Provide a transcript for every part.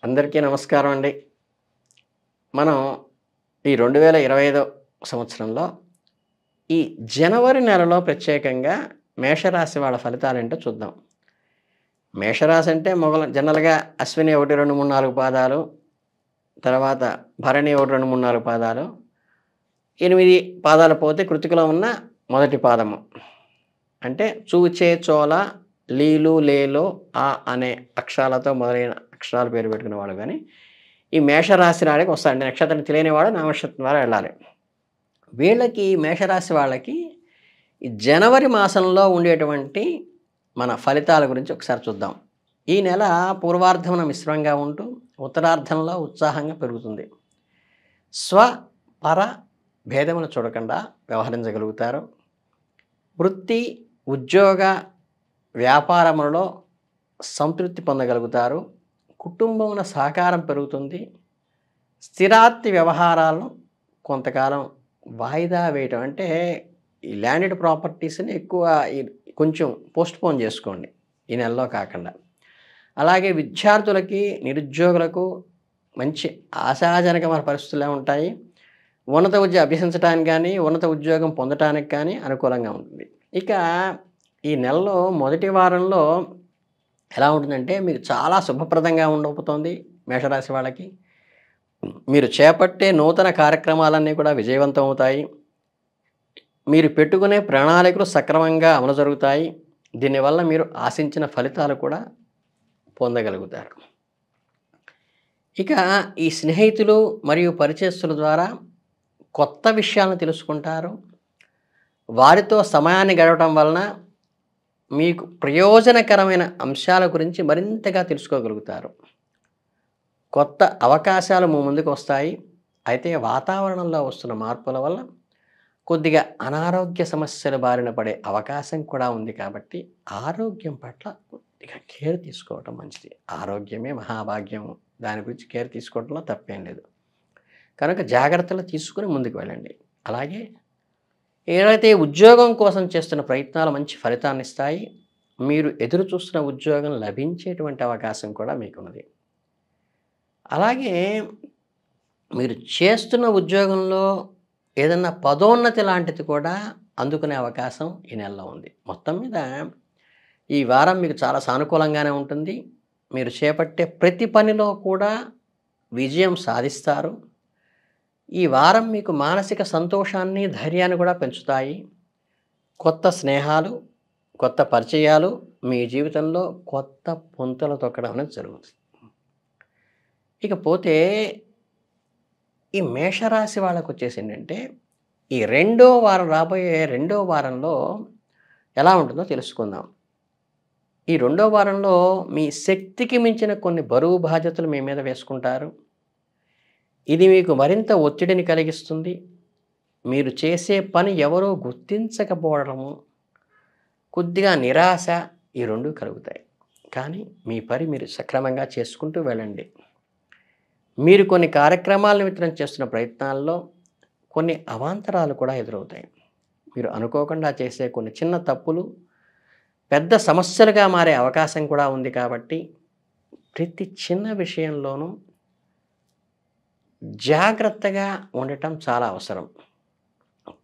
అందరికీ నమస్కారం అండి. మనం ఈ 2025 సంవత్సరంలో ఈ జనవరి నెలలో ప్రత్యేకంగా మేషరాశి వాళ్ళ ఫలితాలేంటో చూద్దాం. మేషరాశి అంటే జనరల్‌గా అశ్విని 1, 2, 3, 4 పాదాలు, తర్వాత భరణి 1, 2, 3, 4 పాదాలు, 8 పాదాలు పోతే కృత్తికలో ఉన్న మొదటి పాదము. అంటే చూచే, చోల, లీలు, లేలో, ఆ అనే అక్షరాలతో మొదలైన అక్షరాల పేరు పెట్టుకునేవాళ్ళు గానీ, ఈ మేషరాశి రాడికి వస్తాయండి. నక్షత్రం తెలియనివాడు నక్షత్రం ద్వారా వెళ్ళాలి. వీళ్ళకి మేషరాశి వాళ్ళకి ఈ జనవరి మాసంలో ఉండేటువంటి మన ఫలితాల గురించి ఒకసారి చూద్దాం. ఈ నెల పూర్వార్ధమున మిశ్రమంగా ఉంటూ, ఉత్తరార్ధంలో ఉత్సాహంగా పెరుగుతుంది. స్వ, పర భేదములు చూడకుండా వ్యవహరించగలుగుతారు. వృత్తి, ఉద్యోగ, వ్యాపారములలో సంతృప్తి పొందగలుగుతారు. కుటుంబమున సహకారం పెరుగుతుంది. స్థిరాస్తి వ్యవహారాలను కొంతకాలం వాయిదా వేయటం అంటే ఈ ల్యాండెడ్ ప్రాపర్టీస్‌ని ఎక్కువ కొంచెం పోస్ట్‌పోన్ చేసుకోండి ఈ నెలలో కాకుండా. అలాగే విద్యార్థులకి, నిరుద్యోగులకు మంచి ఆశాజనకమైన పరిస్థితులే ఉంటాయి. ఉన్నత విద్య అభ్యసించడానికి కానీ, ఉన్నత ఉద్యోగం పొందటానికి కానీ అనుకూలంగా ఉంటుంది. ఇక ఈ నెలలో మొదటి వారంలో ఎలా ఉంటుందంటే మీకు చాలా శుభప్రదంగా ఉండబోతోంది మేషరాశి వాళ్ళకి. మీరు చేపట్టే నూతన కార్యక్రమాలన్నీ కూడా విజయవంతం అవుతాయి. మీరు పెట్టుకునే ప్రణాళికలు సక్రమంగా అమలు జరుగుతాయి. దీనివల్ల మీరు ఆశించిన ఫలితాలు కూడా పొందగలుగుతారు. ఇక ఈ స్నేహితులు మరియు పరిచయస్తుల ద్వారా కొత్త విషయాలను తెలుసుకుంటారు. వారితో సమయాన్ని గడపడం వలన మీకు ప్రయోజనకరమైన అంశాల గురించి మరింతగా తెలుసుకోగలుగుతారు. కొత్త అవకాశాలు మీ ముందుకు వస్తాయి. అయితే వాతావరణంలో వస్తున్న మార్పుల వల్ల కొద్దిగా అనారోగ్య సమస్యల బారిన పడే అవకాశం కూడా ఉంది కాబట్టి ఆరోగ్యం పట్ల కొద్దిగా కేర్ తీసుకోవటం మంచిది. ఆరోగ్యమే మహాభాగ్యం. దాని గురించి కేర్ తీసుకోవడంలో తప్పేం లేదు. కనుక జాగ్రత్తలు తీసుకుని ముందుకు వెళ్ళండి. అలాగే ఏదైతే ఉద్యోగం కోసం చేస్తున్న ప్రయత్నాలు మంచి ఫలితాన్ని ఇస్తాయి. మీరు ఎదురు చూస్తున్న ఉద్యోగం లభించేటువంటి అవకాశం కూడా మీకున్నది. అలాగే మీరు చేస్తున్న ఉద్యోగంలో ఏదన్నా పదోన్నతి లాంటిది కూడా అందుకునే అవకాశం ఈ నెలలో ఉంది. మొత్తం మీద ఈ వారం మీకు చాలా సానుకూలంగానే ఉంటుంది. మీరు చేపట్టే ప్రతి పనిలో కూడా విజయం సాధిస్తారు. ఈ వారం మీకు మానసిక సంతోషాన్ని, ధైర్యాన్ని కూడా పెంచుతాయి. కొత్త స్నేహాలు, కొత్త పరిచయాలు మీ జీవితంలో కొత్త పుంతలు తొక్కడం అనేది జరుగుతుంది. ఇకపోతే ఈ మేషరాశి వాళ్ళకొచ్చేసిందంటే ఈ రాబోయే రెండో వారంలో ఎలా ఉంటుందో తెలుసుకుందాం. ఈ రెండో వారంలో మీ శక్తికి మించిన కొన్ని బరువు బాధ్యతలు మీ మీద వేసుకుంటారు. ఇది మీకు మరింత ఒత్తిడిని కలిగిస్తుంది. మీరు చేసే పని ఎవరో గుర్తించకపోవడము, కొద్దిగా నిరాశ ఈ 2 కలుగుతాయి. కానీ మీ పని మీరు సక్రమంగా చేసుకుంటూ వెళ్ళండి. మీరు కొన్ని కార్యక్రమాల నిమిత్తం చేస్తున్న ప్రయత్నాల్లో కొన్ని అవాంతరాలు కూడా ఎదురవుతాయి. మీరు అనుకోకుండా చేసే కొన్ని చిన్న తప్పులు పెద్ద సమస్యలుగా మారే అవకాశం కూడా ఉంది కాబట్టి ప్రతి చిన్న విషయంలోనూ జాగ్రత్తగా ఉండటం చాలా అవసరం.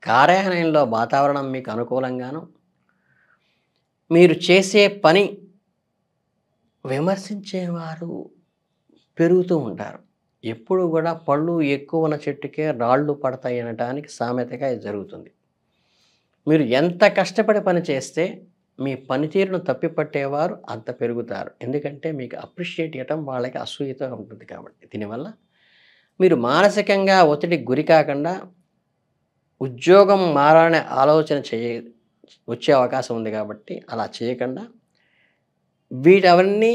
కార్యాలయంలో వాతావరణం మీకు అనుకూలంగాను, మీరు చేసే పని విమర్శించేవారు పెరుగుతూ ఉంటారు. ఎప్పుడు కూడా పళ్ళు ఎక్కువ ఉన్న చెట్టుకే రాళ్ళు పడతాయి అనటానికి సామెతగా ఇది జరుగుతుంది. మీరు ఎంత కష్టపడి పని చేస్తే మీ పనితీరును తప్పిపట్టేవారు అంత పెరుగుతారు. ఎందుకంటే మీకు అప్రిషియేట్ చేయటం వాళ్ళకి అసూయతో ఉంటుంది కాబట్టి. దీనివల్ల మీరు మానసికంగా ఒత్తిడికి గురి కాకుండా ఉద్యోగం మారాలనే ఆలోచన వచ్చే అవకాశం ఉంది కాబట్టి అలా చేయకుండా వీటవన్నీ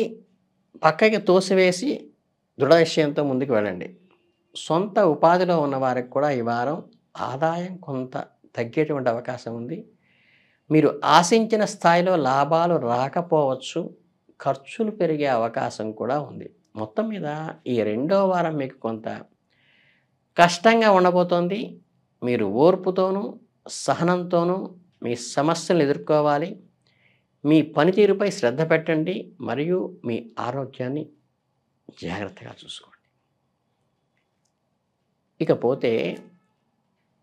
పక్కకి తోసివేసి దృఢ నిశ్చయంతో ముందుకు వెళ్ళండి. సొంత ఉపాధిలో ఉన్న వారికి కూడా ఈ వారం ఆదాయం కొంత తగ్గేటువంటి అవకాశం ఉంది. మీరు ఆశించిన స్థాయిలో లాభాలు రాకపోవచ్చు. ఖర్చులు పెరిగే అవకాశం కూడా ఉంది. మొత్తం మీద ఈ రెండో వారం మీకు కొంత కష్టంగా ఉండబోతోంది. మీరు ఓర్పుతోనూ, సహనంతోనూ మీ సమస్యలను ఎదుర్కోవాలి. మీ పనితీరుపై శ్రద్ధ పెట్టండి మరియు మీ ఆరోగ్యాన్ని జాగ్రత్తగా చూసుకోండి. ఇకపోతే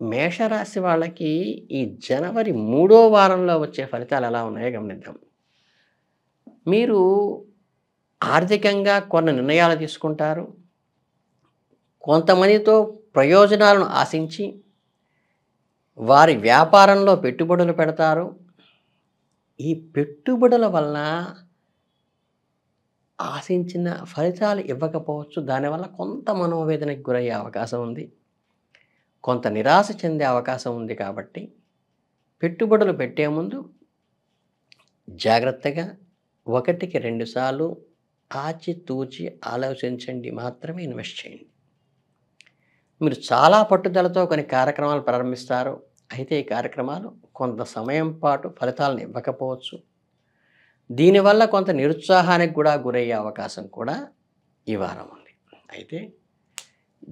మేషరాశి వాళ్ళకి ఈ జనవరి 3వ వారంలో వచ్చే ఫలితాలు ఎలా ఉన్నాయో గమనిద్దాం. మీరు ఆర్థికంగా కొన్ని నిర్ణయాలు తీసుకుంటారు. కొంతమందితో ప్రయోజనాలను ఆశించి వారి వ్యాపారంలో పెట్టుబడులు పెడతారు. ఈ పెట్టుబడుల వలన ఆశించిన ఫలితాలు ఇవ్వకపోవచ్చు. దానివల్ల కొంత మనోవేదనకు గురయ్యే అవకాశం ఉంది. కొంత నిరాశ చెందే అవకాశం ఉంది. కాబట్టి పెట్టుబడులు పెట్టే ముందు జాగ్రత్తగా 1కి 2 సార్లు ఆచితూచి ఆలోచించండి మాత్రమే ఇన్వెస్ట్ చేయండి. మీరు చాలా పట్టుదలతో కొన్ని కార్యక్రమాలు ప్రారంభిస్తారు. అయితే ఈ కార్యక్రమాలు కొంత సమయం పాటు ఫలితాలను ఇవ్వకపోవచ్చు. దీనివల్ల కొంత నిరుత్సాహానికి కూడా గురయ్యే అవకాశం కూడా ఈ వారం ఉంది. అయితే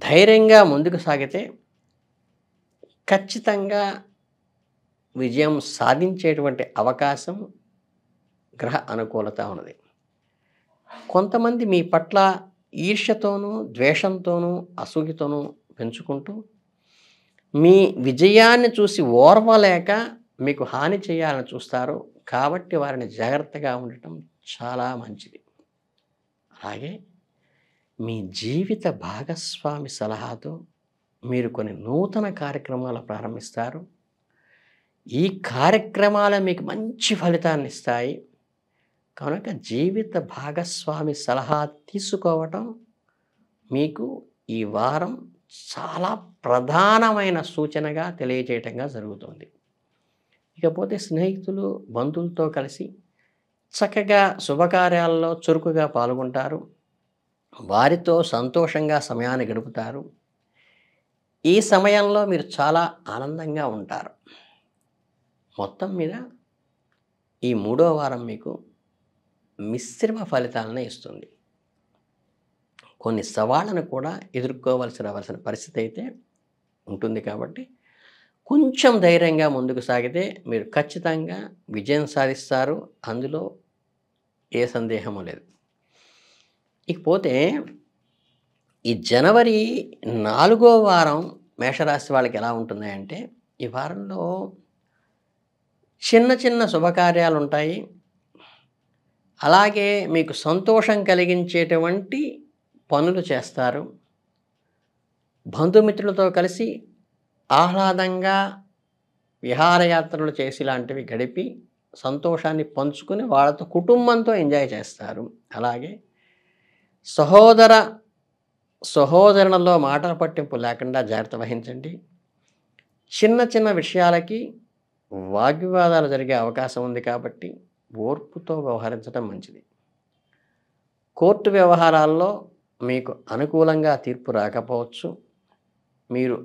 ధైర్యంగా ముందుకు సాగితే ఖచ్చితంగా విజయం సాధించేటువంటి అవకాశం గ్రహ అనుకూలత ఉన్నది. కొంతమంది మీ పట్ల ఈర్ష్యతోనూ, ద్వేషంతోనూ, అసూయతోనూ పెంచుకుంటూ మీ విజయాన్ని చూసి ఓర్వలేక మీకు హాని చేయాలని చూస్తారు. కాబట్టి వారిని జాగ్రత్తగా ఉండటం చాలా మంచిది. అలాగే మీ జీవిత భాగస్వామి సలహాతో మీరు కొన్ని నూతన కార్యక్రమాలు ప్రారంభిస్తారు. ఈ కార్యక్రమాలు మీకు మంచి ఫలితాన్ని ఇస్తాయి. కనుక జీవిత భాగస్వామి సలహా తీసుకోవటం మీకు ఈ వారం చాలా ప్రధానమైన సూచనగా తెలియజేయటంగా జరుగుతుంది. ఇకపోతే స్నేహితులు, బంధువులతో కలిసి చక్కగా శుభకార్యాలలో చురుకుగా పాల్గొంటారు. వారితో సంతోషంగా సమయాన్ని గడుపుతారు. ఈ సమయంలో మీరు చాలా ఆనందంగా ఉంటారు. మొత్తం మీద ఈ 3వ వారం మీకు మిశ్రమ ఫలితాలను ఇస్తుంది. కొన్ని సవాళ్ళను కూడా ఎదుర్కోవలసిన పరిస్థితి అయితే ఉంటుంది. కాబట్టి కొంచెం ధైర్యంగా ముందుకు సాగితే మీరు ఖచ్చితంగా విజయం సాధిస్తారు. అందులో ఏ సందేహము లేదు. ఇకపోతే ఈ జనవరి 4వ వారం మేషరాశి వాళ్ళకి ఎలా ఉంటుంది అంటే, ఈ వారంలో చిన్న చిన్న శుభకార్యాలు ఉంటాయి. అలాగే మీకు సంతోషం కలిగించేటువంటి పనులు చేస్తారు. బంధుమిత్రులతో కలిసి ఆహ్లాదంగా విహారయాత్రలు చేసి లాంటివి గడిపి సంతోషాన్ని పంచుకొని వాళ్ళతో కుటుంబంతో ఎంజాయ్ చేస్తారు. అలాగే సహోదరులలో మాటల పట్టింపు లేకుండా జాగ్రత్త వహించండి. చిన్న చిన్న విషయాలకి వాగ్వివాదాలు జరిగే అవకాశం ఉంది. కాబట్టి ఓర్పుతో వ్యవహరించడం మంచిది. కోర్టు వ్యవహారాల్లో మీకు అనుకూలంగా తీర్పు రాకపోవచ్చు. మీరు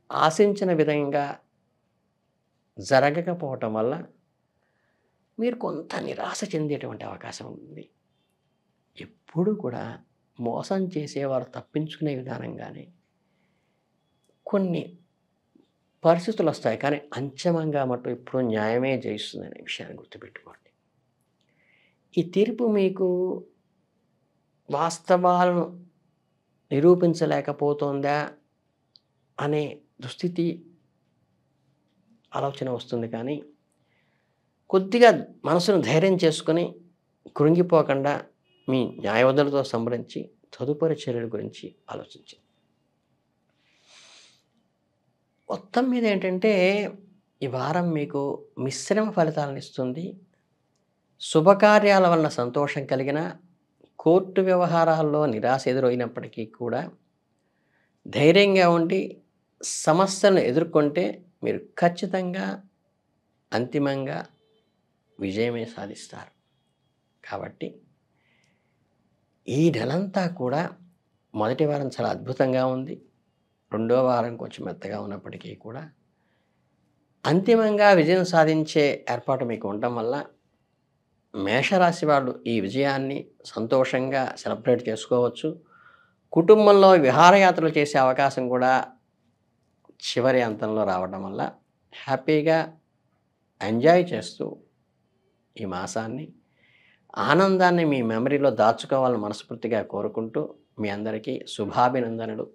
ఆశించిన విధంగా జరగకపోవటం వల్ల మీరు కొంత నిరాశ చెందేటువంటి అవకాశం ఉంది. ఎప్పుడు కూడా మోసం చేసేవారు తప్పించుకునే విధానంగానే కొన్ని పరిస్థితులు వస్తాయి. కానీ అంచమంగా మటు ఇప్పుడు న్యాయమే జయిస్తుందనే విషయాన్ని గుర్తుపెట్టుకోండి. ఈ తీర్పు మీకు వాస్తవాలను నిరూపించలేకపోతుందా అనే దుస్థితి ఆలోచన వస్తుంది. కానీ కొద్దిగా మనసును ధైర్యం చేసుకొని కృంగిపోకుండా మీ న్యాయవాదులతో సంప్రదించి తదుపరి చర్యల గురించి ఆలోచించండి. మొత్తం మీద ఏంటంటే ఈ వారం మీకు మిశ్రమ ఫలితాలను ఇస్తుంది. శుభకార్యాల వలన సంతోషం కలిగిన, కోర్టు వ్యవహారాల్లో నిరాశ ఎదురైనప్పటికీ కూడా ధైర్యంగా ఉండి సమస్యలను ఎదుర్కొంటే మీరు ఖచ్చితంగా అంతిమంగా విజయమే సాధిస్తారు. కాబట్టి ఈ నెలంతా కూడా మొదటి వారం చాలా అద్భుతంగా ఉంది. 2వ వారం కొంచెం మెత్తగా ఉన్నప్పటికీ కూడా అంతిమంగా విజయం సాధించే ఏర్పాటు మీకు ఉండటం వల్ల మేషరాశి వాళ్ళు ఈ విజయాన్ని సంతోషంగా సెలబ్రేట్ చేసుకోవచ్చు. కుటుంబంలో విహారయాత్రలు చేసే అవకాశం కూడా చివరి అంతంలో రావడం వల్ల హ్యాపీగా ఎంజాయ్ చేస్తూ ఈ మాసాన్ని ఆనందాన్ని మీ మెమరీలో దాచుకోవాలని మనస్ఫూర్తిగా కోరుకుంటూ మీ అందరికీ శుభాభినందనలు.